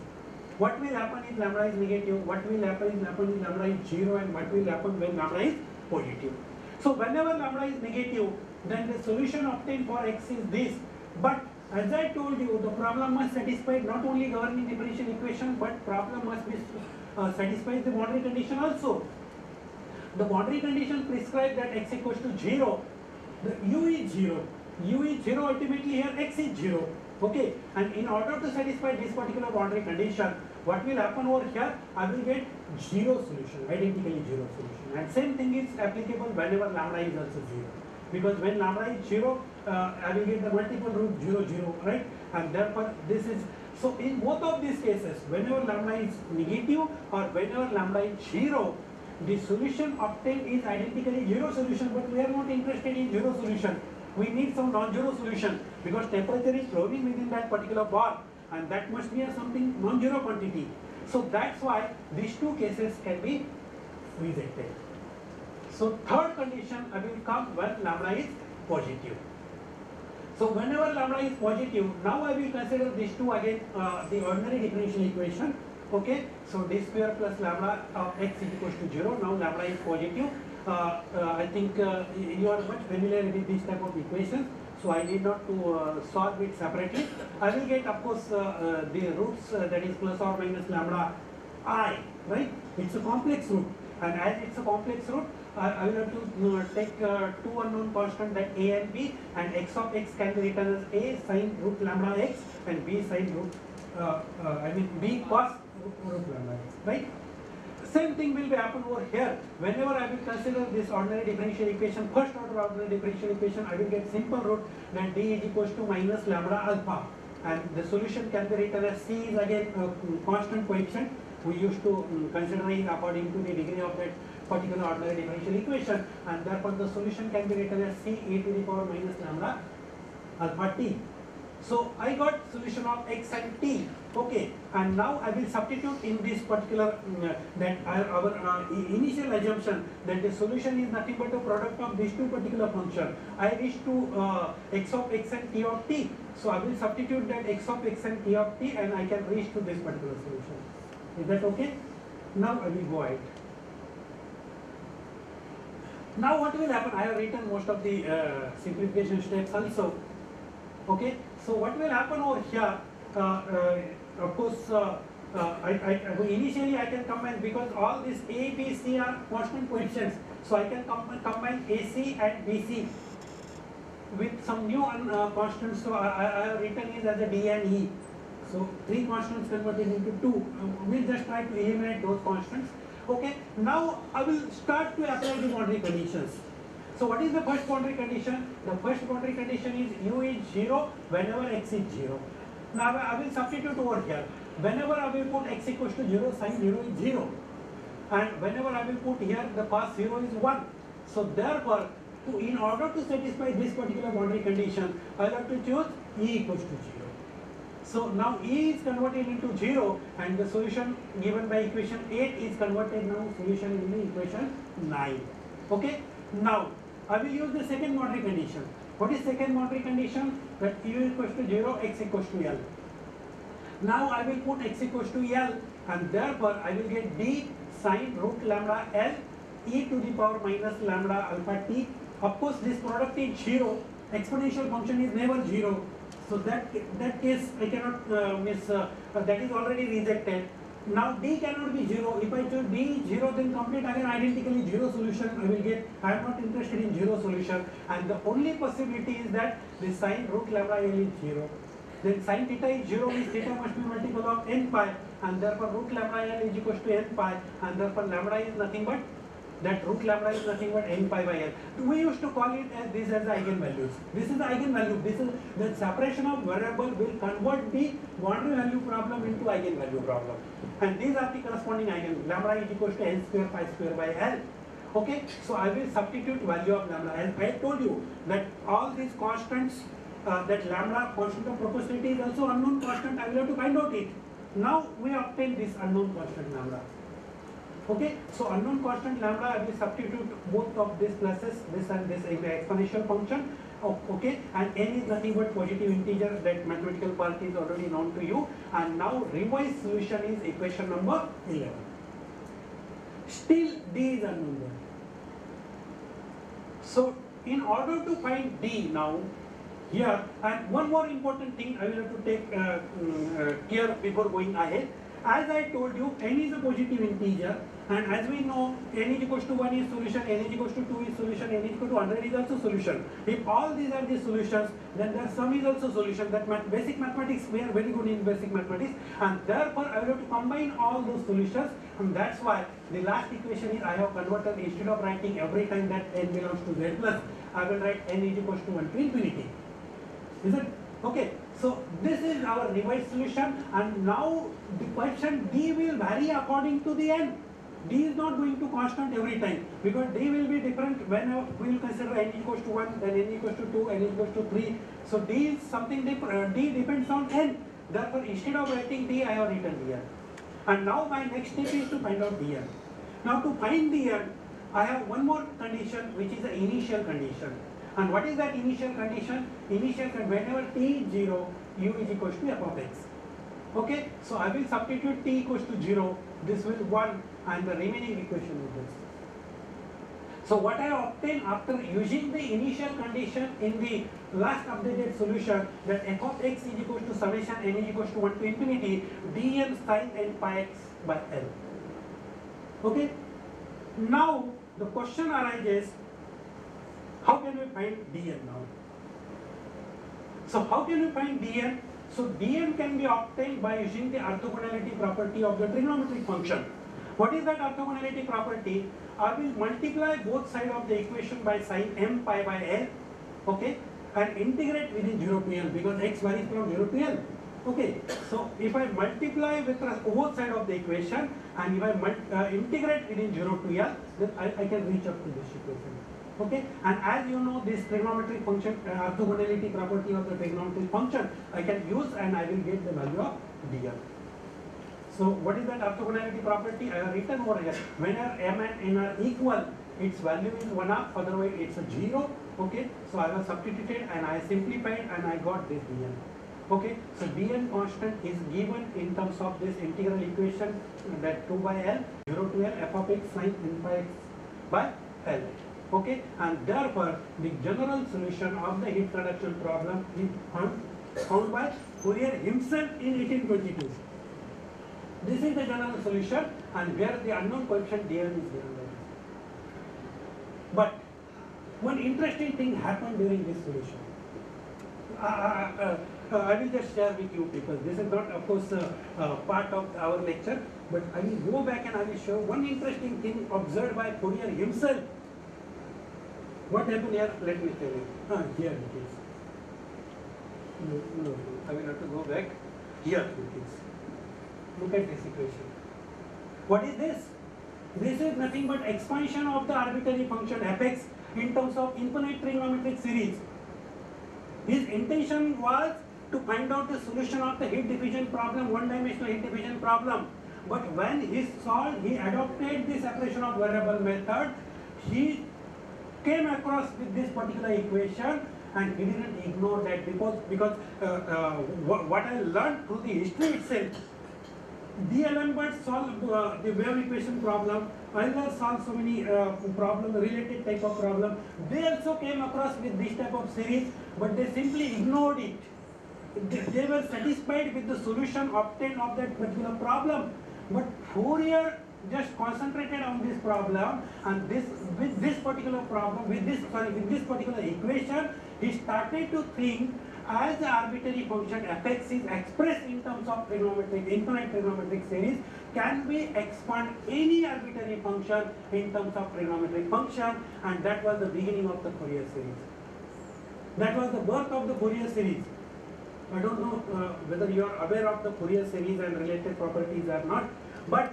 What will happen if lambda is negative? What will happen if lambda is 0? And what will happen when lambda is positive? So whenever lambda is negative, then the solution obtained for x is this. But as I told you, the problem must satisfy not only governing differential equation, but problem must be satisfies the boundary condition also. The boundary condition prescribes that x equals to 0. The u is 0. U is 0 ultimately here x is 0. Okay, and in order to satisfy this particular boundary condition, what will happen over here? I will get 0 solution, identically 0 solution. And same thing is applicable whenever lambda is also 0. Because when lambda is 0, I will get the multiple root 0, 0, right? And therefore this is, so in both of these cases, whenever lambda is negative or whenever lambda is 0, the solution obtained is identically 0 solution, but we are not interested in 0 solution. We need some non-zero solution, because temperature is flowing within that particular bar, and that must be a something non-zero quantity. So that's why these two cases can be rejected. So third condition will come when lambda is positive. So whenever lambda is positive, now I will consider these two again, the ordinary differential equation. Okay, so d square plus lambda of x is equals to 0. Now lambda is positive. I think you are much familiar with this type of equations, so I need not to solve it separately. I will get, of course, the roots, that is plus or minus lambda I, right? It's a complex root, and as it's a complex root, I will have to take two unknown constants, that a and b, and x of x can be written as a sin root lambda x and b sin root, b cos root lambda x, right? Same thing will be happen over here. Whenever I will consider this ordinary differential equation, first order ordinary differential equation, I will get simple root that d is equals to minus lambda alpha, and the solution can be written as c is again constant coefficient. We used to consider it according to the degree of that particular ordinary differential equation, and therefore the solution can be written as c e to the power minus lambda alpha t. So I got solution of x and t. Okay, and now I will substitute in this particular that our initial assumption that the solution is nothing but a product of these two particular functions. I reach to x of x and t of t. So I will substitute that x of x and t of t, and I can reach to this particular solution. Is that okay? Now I will go ahead. Now what will happen? I have written most of the simplification steps also. Okay, so what will happen over here? Of course, initially I can combine, because all these A, B, C are constant coefficients. So I can combine AC and BC with some new constants. So I have written it as a D and E. So three constants converted into two. We'll just try to eliminate those constants. Okay, now I will start to apply the boundary conditions. So what is the first boundary condition? The first boundary condition is u is 0 whenever x is 0. Now I will substitute over here. Whenever I will put x equals to 0, sin 0 is 0. And whenever I will put here, the cos 0 is 1. So therefore, in order to satisfy this particular boundary condition, I will have to choose e equals to 0. So now e is converted into 0, and the solution given by equation 8 is converted now solution into equation 9. Okay. Now I will use the second boundary condition. What is second boundary condition? That u equals to 0, x equals to L. Now I will put x equals to L, and therefore I will get d sine root lambda L e to the power minus lambda alpha t. Of course, this product is 0. Exponential function is never 0. So that case I cannot that is already rejected. Now d cannot be 0. If I choose d 0, then complete again identically 0 solution I will get. I am not interested in 0 solution, and the only possibility is that the sine root lambda L is 0. Then sine theta is 0, means theta must be multiple of n pi, and therefore root lambda L is equals to n pi, and therefore lambda is nothing but that root lambda is nothing but n pi by L. We used to call it as this as the eigenvalues. This is the eigenvalue. This is the separation of variable will convert the boundary value problem into eigenvalue problem. And these are the corresponding eigen. Lambda is equals to n square pi square by L. Okay, so I will substitute value of lambda. As I told you that all these constants, that lambda constant of proportionality is also unknown constant. I will have to find out it. Now we obtain this unknown constant lambda. Okay, so unknown constant lambda, I will substitute both of these pluses, this and this in the exponential function. Okay, and n is nothing but positive integer. That mathematical part is already known to you. And now revised solution is equation number 11. Still d is unknown there. So in order to find d now, here, and one more important thing I will have to take care before going ahead. As I told you, n is a positive integer, and as we know, n is equals to 1 is solution, n is equals to 2 is solution, n is equal to 100 is also solution. If all these are the solutions, then their sum is also solution. That basic mathematics, we are very good in basic mathematics, and therefore I will have to combine all those solutions, and that's why the last equation is I have converted. Instead of writing every time that n belongs to z plus, I will write n is equals to 1 to infinity. Is it? Okay, so this is our revised solution, and now the question d will vary according to the n. D is not going to constant every time, because d will be different when we will consider n equals to 1, then n equals to 2, n equals to 3. So d is something different. D depends on n. Therefore, instead of writing d, I have written dn. And now my next step is to find out dn. Now to find dn, I have one more condition, which is the initial condition. And what is that initial condition? Whenever t is 0, u is equals to f of x. Okay, so I will substitute t equals to 0, this will 1, and the remaining equation is this. So what I obtain after using the initial condition in the last updated solution, that f of x is equals to summation n is equals to 1 to infinity dn sin n pi x by L. Okay, now the question arises, how can we find dn now? So how can we find dn? So dn can be obtained by using the orthogonality property of the trigonometric function. What is that orthogonality property? I will multiply both sides of the equation by sin m pi by L, okay, and integrate within 0 to L, because x varies from 0 to L. Okay, so if I multiply with both sides of the equation, and if I integrate within 0 to L, then I can reach up to this equation. Okay, and as you know, this trigonometric function, orthogonality property of the trigonometric function, I can use, and I will get the value of dn. So what is that orthogonality property? I have written over here. Whenever m and n are equal, its value is 1/2, otherwise it's a 0. Okay, so I have substituted and I simplified and I got this dn. Okay, so dn constant is given in terms of this integral equation, that 2 by L, 0 to L, f of x sin n pi x by L. Okay, and therefore the general solution of the heat reduction problem is found by Fourier himself in 1822. This is the general solution, and where the unknown coefficient dn is given by this. But one interesting thing happened during this solution. I will just share with you, because this is not, of course, part of our lecture, but I will go back and I will show one interesting thing observed by Fourier himself. What happened here? Let me tell you. Here it is. No, I will have to go back. Here it is. Look at this equation. What is this? This is nothing but expansion of the arbitrary function fx in terms of infinite trigonometric series. His intention was to find out the solution of the heat diffusion problem, one-dimensional heat diffusion problem. But when he solved, he adopted the separation of variable method. He came across with this particular equation, and he didn't ignore that, because what I learned through the history itself, D'Alembert solved the wave equation problem. Euler solved so many problem, related type of problem. They also came across with this type of series, but they simply ignored it. They were satisfied with the solution obtained of that particular problem. But Fourier just concentrated on this problem, and with this particular problem, with this particular equation, he started to think, as the arbitrary function fx is expressed in terms of infinite trigonometric series, can we expand any arbitrary function in terms of trigonometric function, and that was the beginning of the Fourier series. That was the birth of the Fourier series. I don't know whether you are aware of the Fourier series and related properties or not, but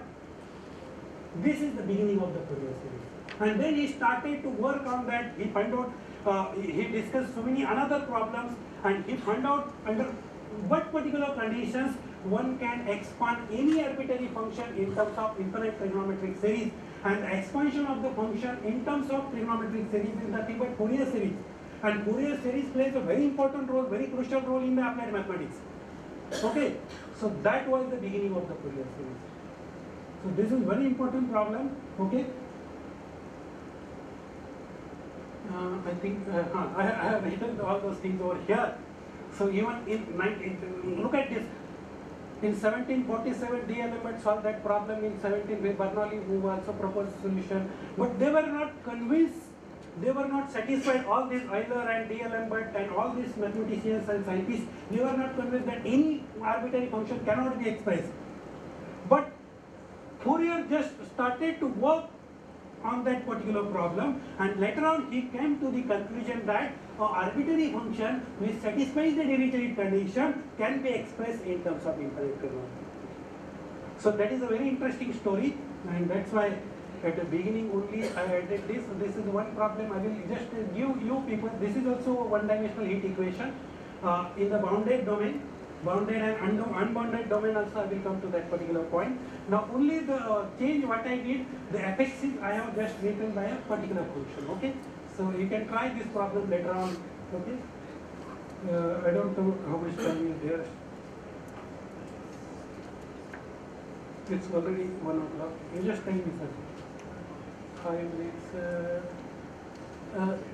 this is the beginning of the Fourier series. And then he started to work on that. He found out, he discussed so many another problems, and he found out under what particular conditions one can expand any arbitrary function in terms of infinite trigonometric series, and the expansion of the function in terms of trigonometric series is nothing but Fourier series. And Fourier series plays a very important role, very crucial role in the applied mathematics. Okay, so that was the beginning of the Fourier series. So this is very important problem. Okay, I think I have written all those things over here. So even look at this. In 1747, D'Alembert solved that problem. In 17, Bernoulli, who also proposed a solution, but they were not convinced. They were not satisfied. All these Euler and D'Alembert and all these mathematicians and scientists, they were not convinced that any arbitrary function cannot be expressed. But Fourier just started to work on that particular problem, and later on he came to the conclusion that an arbitrary function which satisfies the Dirichlet condition can be expressed in terms of infinite trigonometry. So that is a very interesting story, and that's why at the beginning only I added this. This is one problem. I will just give you people. This is also a one-dimensional heat equation in the bounded domain. Bounded and unbounded domain also I will come to that particular point. Now only the change what I did, the fx is I have just written by a particular function. Okay, so you can try this problem later on. Okay, I don't know how much time is there. It's already 1 o'clock. You just tell me, sir. 5 minutes.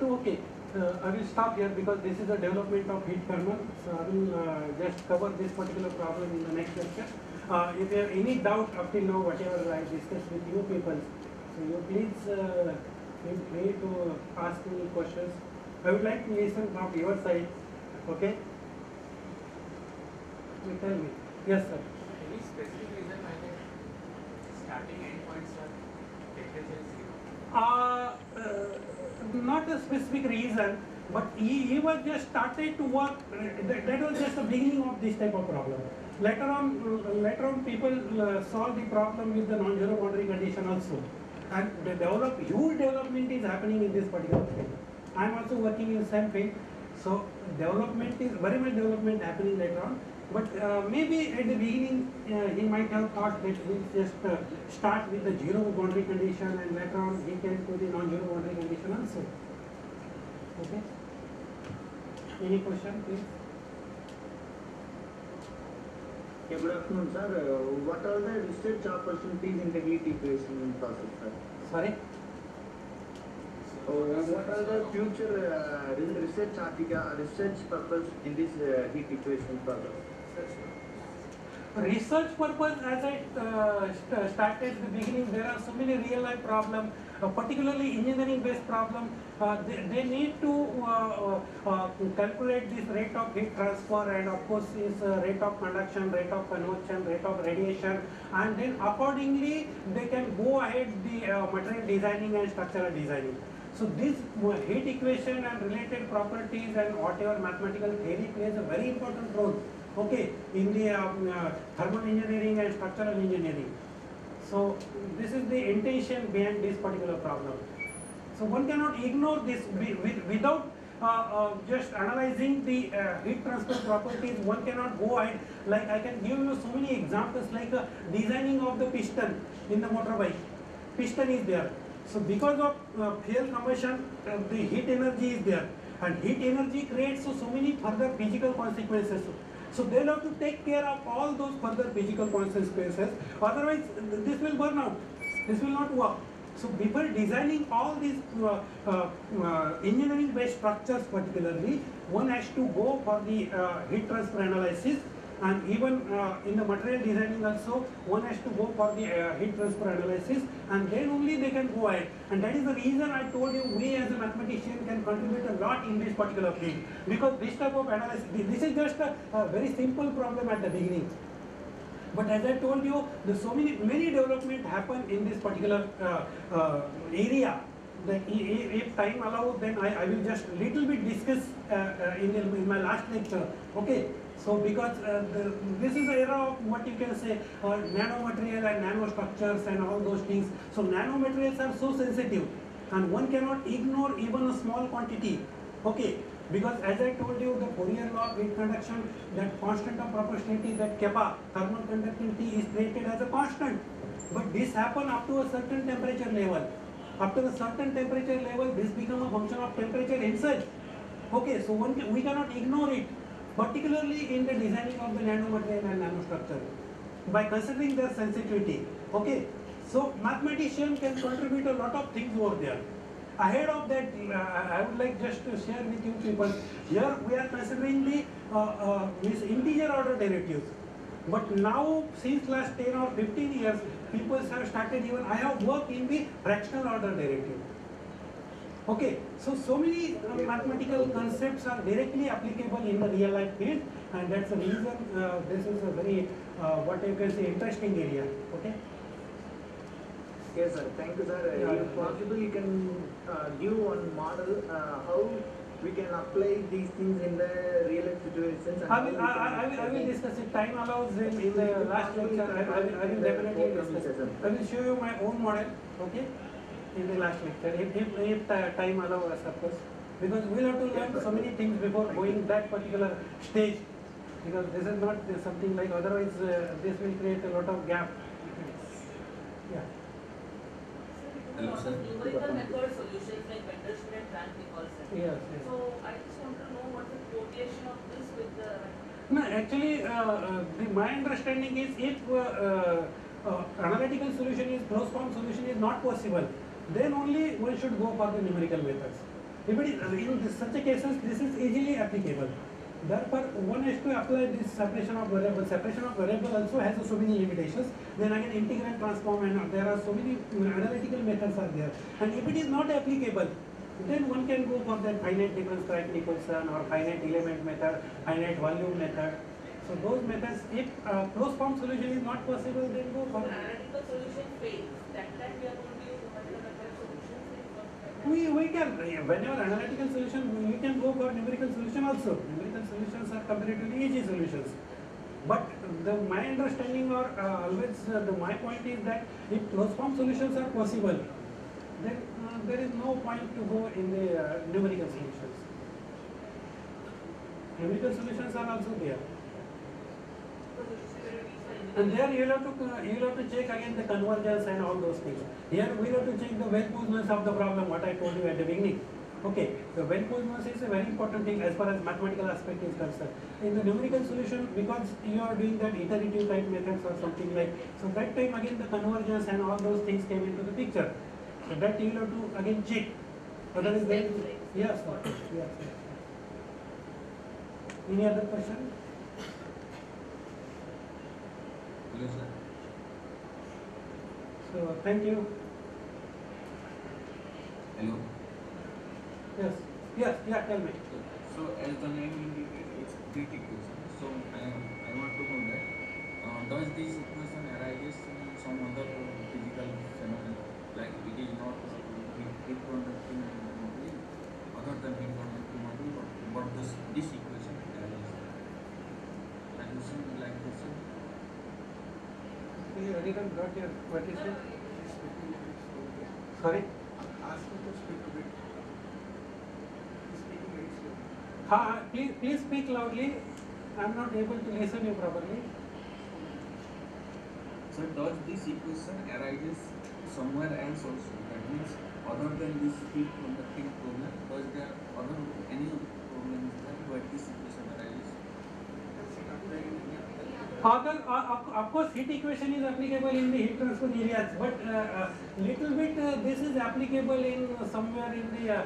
Okay. I will stop here because this is a development of heat kernel. So I will just cover this particular problem in the next lecture. If you have any doubt up till now, whatever I discussed with you people, so you please feel free to ask me questions. I would like to listen from your side. Okay? You tell me. Yes, sir. Any specific reason why the starting endpoints are differential zero? Not a specific reason, but he was just started to work. That was just the beginning of this type of problem. Later on, people solve the problem with the non-zero boundary condition also, and the huge development is happening in this particular field. I am also working in the same field, so development is very much development happening later on. But maybe at the beginning he might have thought that he just start with the zero boundary condition, and later on he came to the non-zero boundary condition also. Okay. Any question, please? Yeah, good afternoon, sir. What are the research opportunities in the heat equation process, sir? Sorry? What are the future research purpose in this heat equation process? Research purpose, as I started at the beginning, there are so many real life problems, particularly engineering based problems. They need to calculate this rate of heat transfer, and of course this rate of conduction, rate of convection, rate of radiation, and then accordingly they can go ahead the material designing and structural designing. So this heat equation and related properties and whatever mathematical theory plays a very important role. Okay, in the thermal engineering and structural engineering. So this is the intention behind this particular problem. So one cannot ignore this without just analyzing the heat transfer properties. One cannot go ahead. Like I can give you so many examples, like designing of the piston in the motorbike. Piston is there. So because of fuel combustion, the heat energy is there. and heat energy creates so many further physical consequences. So they'll have to take care of all those further physical consequences, otherwise this will burn out, this will not work. So before designing all these engineering based structures particularly, one has to go for the heat transfer analysis, and even in the material designing also one has to go for the heat transfer analysis, and then only they can go ahead. And that is the reason I told you we as a mathematician can contribute a lot in this particular field, because this type of analysis, this is just a very simple problem at the beginning. But as I told you, there's so many development happen in this particular area that if time allows, then I will just little bit discuss in my last lecture. Okay. So because this is the era of what you can say nanomaterial and nanostructures and all those things. So nanomaterials are so sensitive, and one cannot ignore even a small quantity. Okay. Because as I told you, the Fourier law of heat conduction, that constant of proportionality, that kappa, thermal conductivity, is treated as a constant. But this happens up to a certain temperature level. After a certain temperature level, this becomes a function of temperature itself. Okay, so we cannot ignore it, particularly in the designing of the nanomaterial and nanostructure, by considering their sensitivity. Okay, so mathematician can contribute a lot of things over there. Ahead of that, I would like just to share with you people, here we are considering the integer order derivatives. But now, since last 10 or 15 years, people have started, even I have worked in the fractional order derivative. Okay, so many mathematical concepts are directly applicable in the real life field, and that's the reason this is a very, what you can say, interesting area. Okay. Yes, sir. Thank you, sir. If possible, you can give one model how we can apply these things in the real life situations. And I will discuss it. Time allows in the last lecture. I will definitely discuss. I will show you my own model. Okay, in the last lecture, if time allows us, of course, because we will have to learn so many things before going that particular stage. Because this is not something like, otherwise this will create a lot of gap. Yeah. Hello, sir. Numerical method solutions like Mentorship and rank recall set. Yes. So I just want to know what the correlation of this with the. No, actually, my understanding is if analytical solution is closed form solution is not possible, then only one should go for the numerical methods. If it is in such a cases, this is easily applicable. Therefore, one has to apply this separation of variable. Separation of variable also has so many limitations. Then again, integral transform, and there are so many analytical methods are there. And if it is not applicable, then one can go for that finite difference correct equation or finite element method, finite volume method. So those methods, if closed form solution is not possible, then go for analytical solution fails. That time we are going to use numerical method solutions. We can, whenever analytical solution, we can go for numerical solution also. Numerical solutions are comparatively easy solutions. But my understanding or always my point is that if closed form solutions are possible, then there is no point to go in the numerical solutions. Numerical solutions are also there. And there you will have to check again the convergence and all those things. Here we will have to check the well-posedness of the problem, what I told you at the beginning. Okay, the well-posedness is a very important thing as far as mathematical aspect is concerned. In the numerical solution, because you are doing that iterative type methods or something like, so that time again the convergence and all those things came into the picture. So that you will have to again check. Otherwise, yes, yes. Any other question? Hello, sir. So thank you. Hello. Yes. Yes. Yeah. Tell me. So as the name indicates, it's heat equation. So I want to know that does this equation arises in some other physical phenomenon, like it is not heat conducting module other than heat conducting module, but this equation arises. Can you see like this? I didn't got your what is it? Sorry. Ask me to speak a bit. Speaking very slowly. Please speak loudly. I am not able to listen you properly. So does this equation arises somewhere else also? That means other than this heat conducting problem, was there other any problems that where this equation arises? Of course, heat equation is applicable in the heat transfer areas, but little bit this is applicable in somewhere in the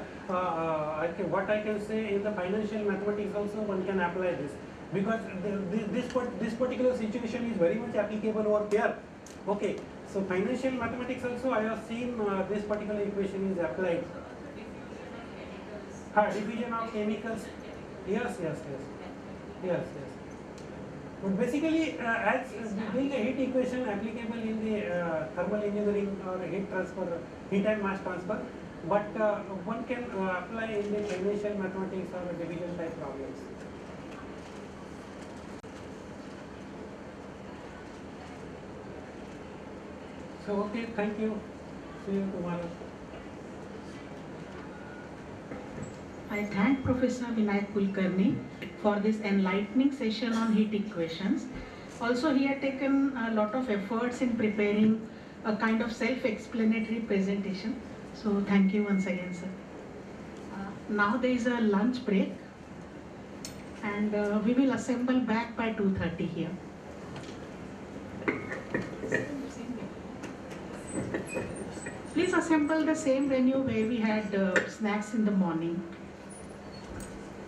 what I can say in the financial mathematics also one can apply this, because this particular situation is very much applicable over there. Okay, so financial mathematics also I have seen this particular equation is applied. Diffusion of chemicals. Yes. But basically, as being a heat equation applicable in the thermal engineering or heat transfer, heat and mass transfer, but one can apply in the financial mathematics or division type problems. So okay, thank you. See you tomorrow. I thank Professor Vinayak Kulkarni for this enlightening session on heat equations. Also, he had taken a lot of efforts in preparing a kind of self-explanatory presentation. So, thank you once again, sir. Now there is a lunch break, and we will assemble back by 2:30 here. Please assemble the same venue where we had snacks in the morning.